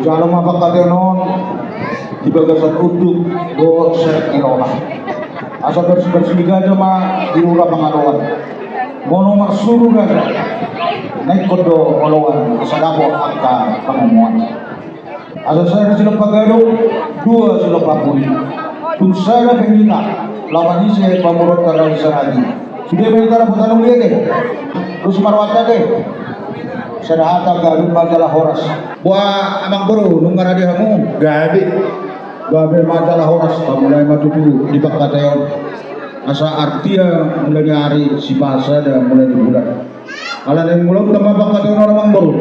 Kalau mapagkatenon, ibagasan uduk do sa kiroha. Asa bersih-bersih aja mah diura pangalawan. Mono marsuru gaga. Naik kodo olawan asa dapo angka pangamuan. Asa saya sila pagado, dua sila papuli. Kung saya pengina, lawan isi pamurot karang saragi. Sudah berita putanong lihat terus marwata deh. Sadahata galun majalah horas. Buah amang bro nung ngaradi hamu gabi. Gabi majalah horas mulai matutu di bakatayon. Asa artia mulai hari si pasa dan mulai di bulan. Kalau yang mulai tambah bakatayon orang amang bro.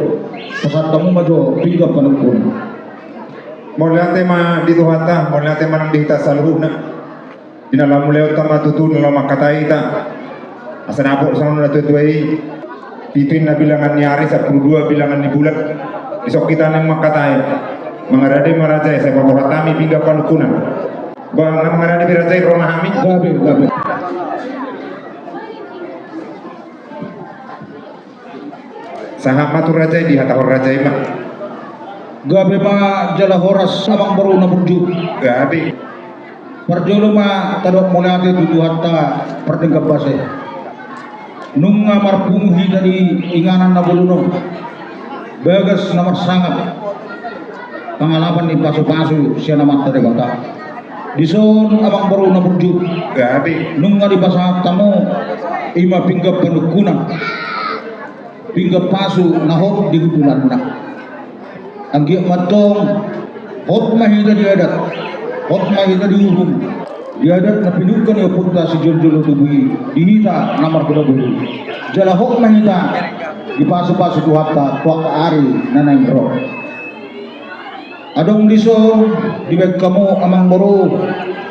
Pasat kamu maju tiga penukun. Mulai tema dito hata, mulai tema nang dihita sa luhuna. Dinala mulai utama tutu nila makatai ta. Asa napok sa nuna tutuay. Pituin na bilangan ni hari, 12 bilangan ni bulan. Isok kita nang makatay. Mga rade marajay sa paparatami pingga panukunan. Bang na mga rade birajay romahami. Gabi. Sahap matur rajay di hatahor rajay mah. Gabi ma jala horas amang baru na burju. Gabi. Perjolo ma tadok mulai tutu hatta perdenggap base. Nung marpunghi dari inganan na buluno bagas na marsangat pangalaman ni pasu-pasu siya naman tadi bata dison abang baru na burju Gabi. nung nga di pasahat tamo ima pinggap panukunan pinggap pasu na hot di gutulan na ang giyak matong hot mahida di adat hot mahida di uhum di adat na pinukan niya punta si Jol-Jolo tubuhi dihita namar ko na dulu jalahok mahita di pasu-pasu tuwata tuwak ari nanay bro adong liso di bag kamu amang boro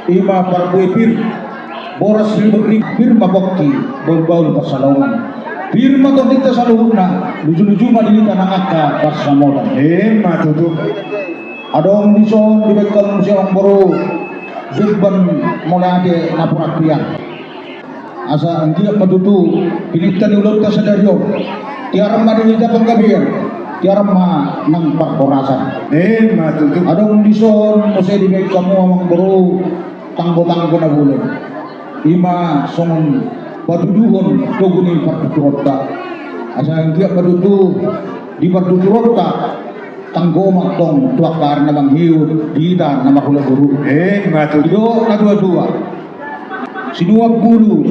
ima parbuy pir boras libri pir mabokti baul-baul pasalongan pir matondita sa luhut na luju-luju madilita nangaka pasamodan Matutu. adong liso di bag kamu siyang boro Zubban mulade napurakriyan asa ang giyak matutu pilitan ulot ka sa daryo tiaram madilita panggabiyan tiaram ma ng parkorasan Matutu. adong lison mose di bag kamu amang bro tanggo-tanggo na bulan ima songon patuduhon tuguni partuturota asa ang giyak matutu di partuturota tanggo maktong tuakar na manghiut dita na makula guru Matutu. ido na dua-dua sinuap bulu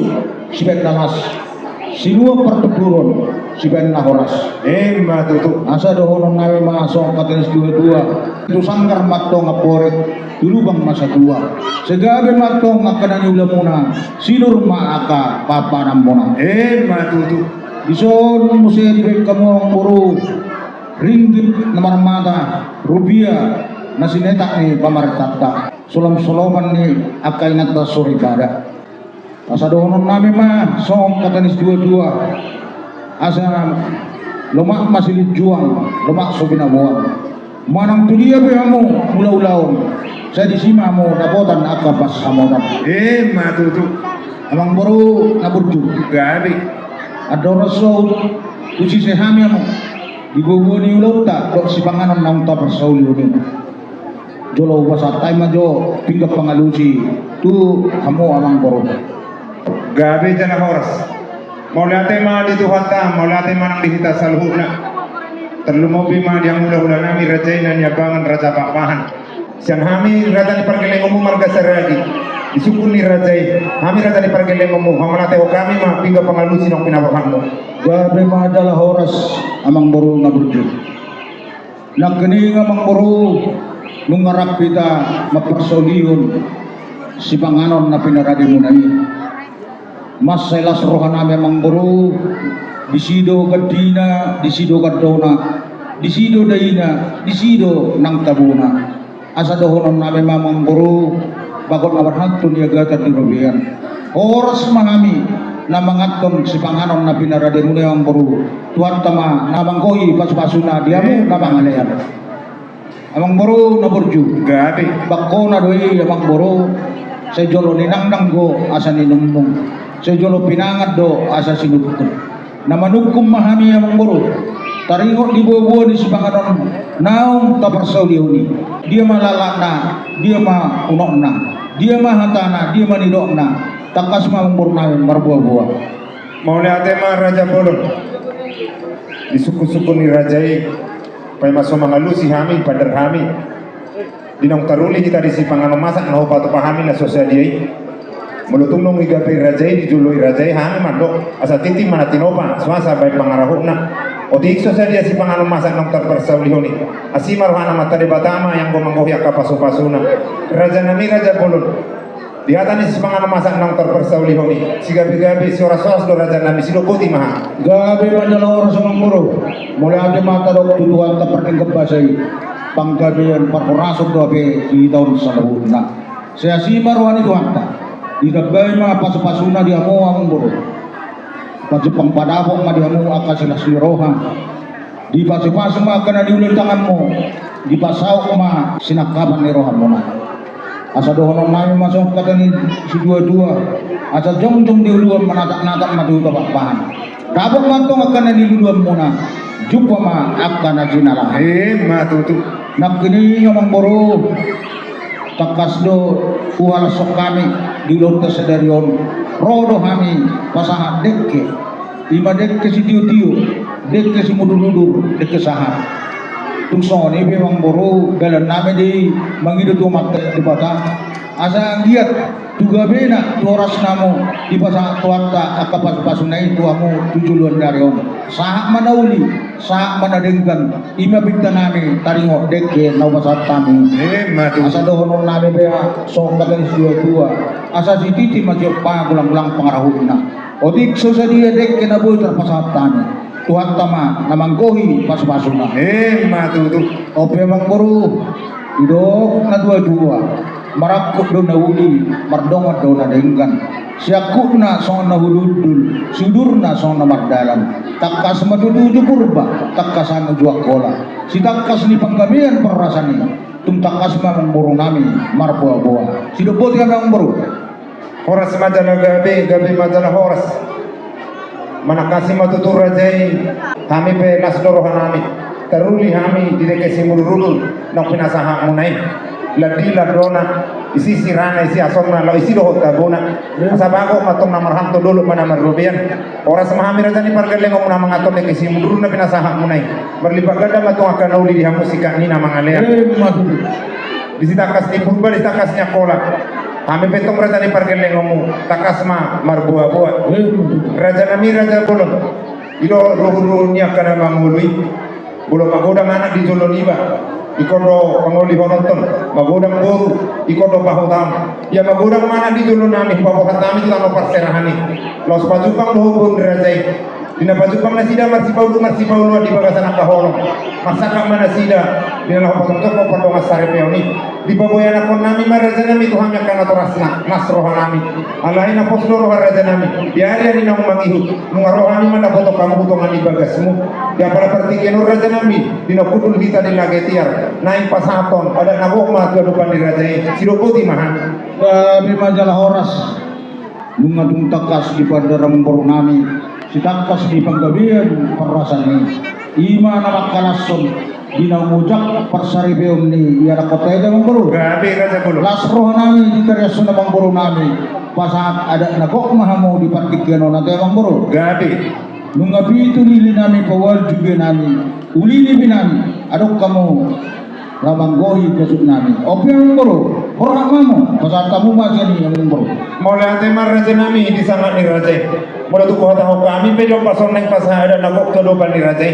si ben namas sinuap pertuburon si ben nahoras Matutu. asa dohonon nawe masong katinis dua-dua itu sanggar maktong ngaporet dulubang masa dua segabe maktong ngakanan ula muna silur maaka papa namona Matutu. dison musia di bek kamu ang buru ringgit na marmata rupiah na sinetak ni pamartata sulam-sulaman ni akay nagta suribada asa dohonon namin ma song katanis dua-dua asa lumak masilid juang lumak so binabuan manang tulia be mo ulaw-ulaw sa disima mo nabotan akapas hamodan Matutu. amang baru naburju Gabi. adorasol kusi sehami mo diguguni ulo ta dok si panganon nang ta persauli ni jolo pasatay majo pinggap pangalusi tu hamo amang boro Gabi jana horas. Maulate ma dito hata, maulate ma nang dihita sa luhuna. Terlumobi ma diang mula-hula nami rajay na niyabangan raja papahan. Siyang hami raja ni pargeleng umu marga saragi. Isukun ni rajay, hami raja ni pargeleng umu. Hamalate o kami ma pinggap pangalusi nang pinabahan mo. gabe ma adalah horas amang boro na burju nagkini amang boro nung ngarap kita mapersolihon si panganon na pinaradi mo na mas selas rohan namin amang boro disido kadina disido kadona disido daina disido nang tabuna asa dohonon namin mamang boro bakot nabarhantun yagatan di Robian oras mahami na mangaton si panganon na pinarade mo na yung boro tuwan tama na mangkoy pas-paso na diamo na mangalayan amang boro na burju Gabi. bakko na doy amang boro sa jolo ni nangdanggo asa ni nungnung sa jolo pinangad do asa sinugtod na manugkum mahami amang boro taringot di buah di sipanganon naung taparsau liuni dia malalakna dia mah unokna dia mah hatana dia mah nidokna takas mah mempurnain marbuah-buah Maule ate mah raja bolon di suku-suku ni rajai pai masuk mangalusi hami padar hami dinong taruli kita di sipanganon masak na upatu pahami na sosial dia mulutung nung igapi rajai dijului rajai hami madok asa titi mana tinopa swasa bai pangarahuna Odik sosial dia si panganom masak nong terpersau lihoni asimar hana mata de batama yang gomanggohi akapasu-pasuna raja nami raja bolon di atas si panganom masak nong terpersau lihoni si gabi-gabi si ora-soras do raja nami si dokoti maha gabi manjala orang sumangmuro mulai ada mata dok tuduhan taperting kebasai panggabian parkorasok doabe di tahun salahuna saya simar wani duhanta di gabai mga pasu-pasuna di amo among buro Pajepang padapok madihamu akasilah siroha di pasu-pasu mah kena diulil tanganmu di pasau mah sinakaban ni rohan mo na asa dohonon namin masuk kata ni si dua-dua asa jong-jong diuluan manatak-natak madu kapakpahan kapok mantong akan na diluluan mo na jumpa mah akan na jinala matutu nakini ngomong boro takas do uhala sok kami di lonta sedarion rodo kami pasangan dekke lima dekke si tiu-tiu dekke si mudur-mudur dekke sahat tungso ni memang boro galan nami di mangido tu mata di bata asa giat tuga bena toras namo di pasangan tuata akapas pasunai tuamu tujuluan darion sahak manauli sahak manadenggan ima binta nami taringo dekke nau pasat kami matutu asa dohonon nami bea sok katanis dua-dua asa si titi macam gulang-gulang pangarahuna odik sosa dia dek kena boy terpasat tani Tuhan tama namanggohi pas-pasuna matutu ope mang buru idok na dua-dua marakut do na uli mardongat do na denggan siakut na song na huludul sudur na song na mardalam takas maduduju purba takasan jua kola si takas ni panggabian perasani tum takas mamang buru nami marbuah-buah si dobot kami ang buru horas majalah gabi majalah horas manakasi matutur rajai kami pe nasdorohan kami teruli kami direke simururul nang pinasaha munai ladi ladrona isi sirana isi asomna lo isi dohot tabona sabago matong namarham to dulu mana marubian oras mahami raja ni pargaleng ngomong na mga tone kesi mudurun na pinasaha munai berlibagada matong akan nauli di hamusika ni na mga lea disitakas ni purba ditakasnya kola kami petong raja ni pargaleng ngomong takas ma marbuah-buah raja nami raja bolon ilo ruhurnya kana mangului bulo magodang anak di Joloniba ikondo pangoli hononton magodang boru ikondo pahutam ya magodang mana di Jolo nami papokat nami tano parserahani los pajupang lohobon rajai dina pajupang nasida marsi paulu di bagasan akaholong masaka mana sida dina lohobon toko padong asare peoni di baboyana kon nami maraja nami tuhan yang kana torasna nasroha nami alaina posdoro raja nami biari ani nang mangihu nungarohani mana foto kamu butongan di bagasmu ya para pertikeno raja nami dina kudul kita di lagetiar naik pasaton ada nabok mah kehidupan di rajai sidopoti mahan kami majalah horas bungadung takas di padarang boru nami si takas di panggabian perasani ima nama kalason dina mujak persaribeum ni iara kota eda mangboru gabi raja bulu lasroh nami di teriasun mangboru nami pasaat ada nagok mahamu di patikeno nate mangboru gabi nungapi itu nili nami pawal juga nami uli ni nami adok kamu ramanggohi kesuk nami opi mangboru orang kamu pasaat kamu masih ni mangboru mulai tema raja nami di sana ni raja mulai tu kota kami pedo pason neng pas ada nagok kedopan ni raja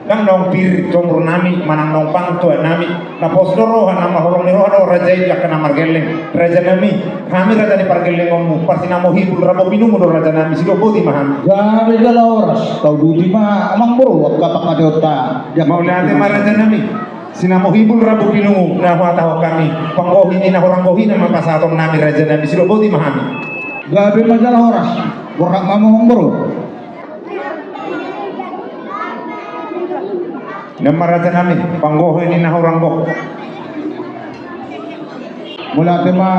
nang nong pir tomro nami manang nong pang tua nami na posdoro nama horong ni rohano raja ya kana margeleng raja nami kami raja ni pargeleng ngomu pasti namo hibul rabo minum do raja nami sido boti maham gabi gala oras tau duti ma mangboru kapak kadota ya mulai tema raja nami sinamo hibul rabo minum na tahu kami panggohi ni na horang gohi na mapasatong nami raja nami sido boti maham gabi majalah horas orang kamu mangboru nama raja nami panggoh ini nah orang gok mula tema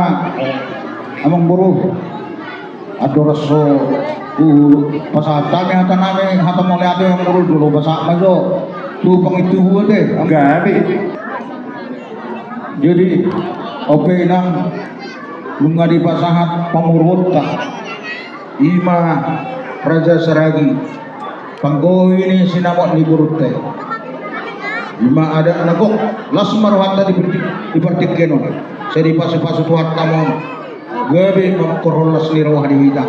amang buru ado raso pasat kami hata nami hata mulai ado yang buru dulu pasak majo Tupang itu deh. Gabi. Jadi ope nang bunga di pasangat pamurut ima Raja Saragi panggo ini sinamot ni burute ima ada nagok lasmar hatta di partikeno sedi pasu-pasu tuat tamon gabe mengkorolas lirwah di hita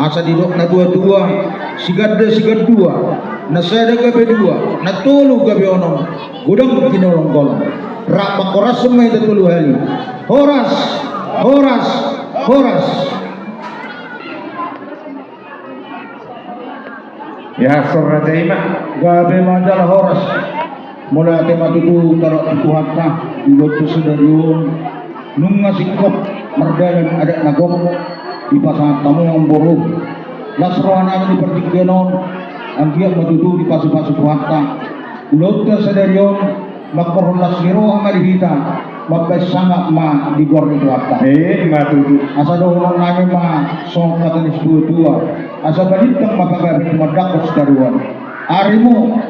asa didok na dua-dua sigad dua nasada gabe dua na tulu gabe onong gudang kinolong golong rak makoras semai tetulu hali horas Ya sorra ima. gabe mandala horas mula tema tutu tarak tutuhatta ilotu sedariun nunga sikop merdalan ada nagok di pasangan tamu yang boruh lasrohan amin di pertigenon anggiak matutu di pasu-pasu tuhatta ilotu sedariun makorlas niro amarihita mabes sangat ma di gor di tuhatta Matutu. asa dohong nami ma song katanis dua asa balitang makagabit madakos daruan arimu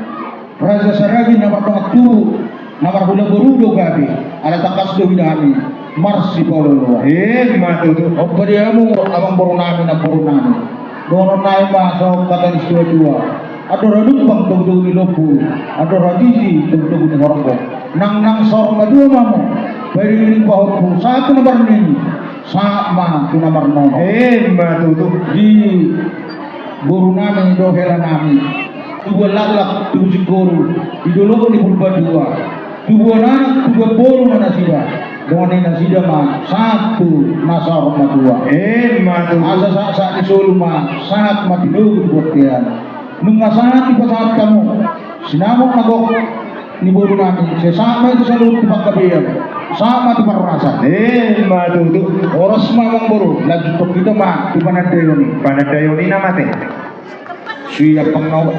Raja Saragi nomor 2 nomor burudo gabi ala takas do hinami marsi pololo Matutu. opadiamu abang borunami na borunami dono nai ma so katanis dua ado raduk bang tunggu ni lopu ado radisi tunggu ni horonggo nang sor madua mamu bari ni pahut satu nomor ni sama tu nomor nono Matutu. di buru nami do hela nami dua lalak dua sikuru idolo ni pulpa dua anak dua boru mana sida dengan nasida ma satu nasar ma dua Matutu. asa sa di solo ma sangat mati dulu buat dia nunga sangat di pasangat kamu sinamok nagok ni buru nami sesama itu selalu di pagkabiyan sama di parasa Matutu. oras mamang boru lagi tok kita ma di panadayon Panadayoni namate. siap pangnaw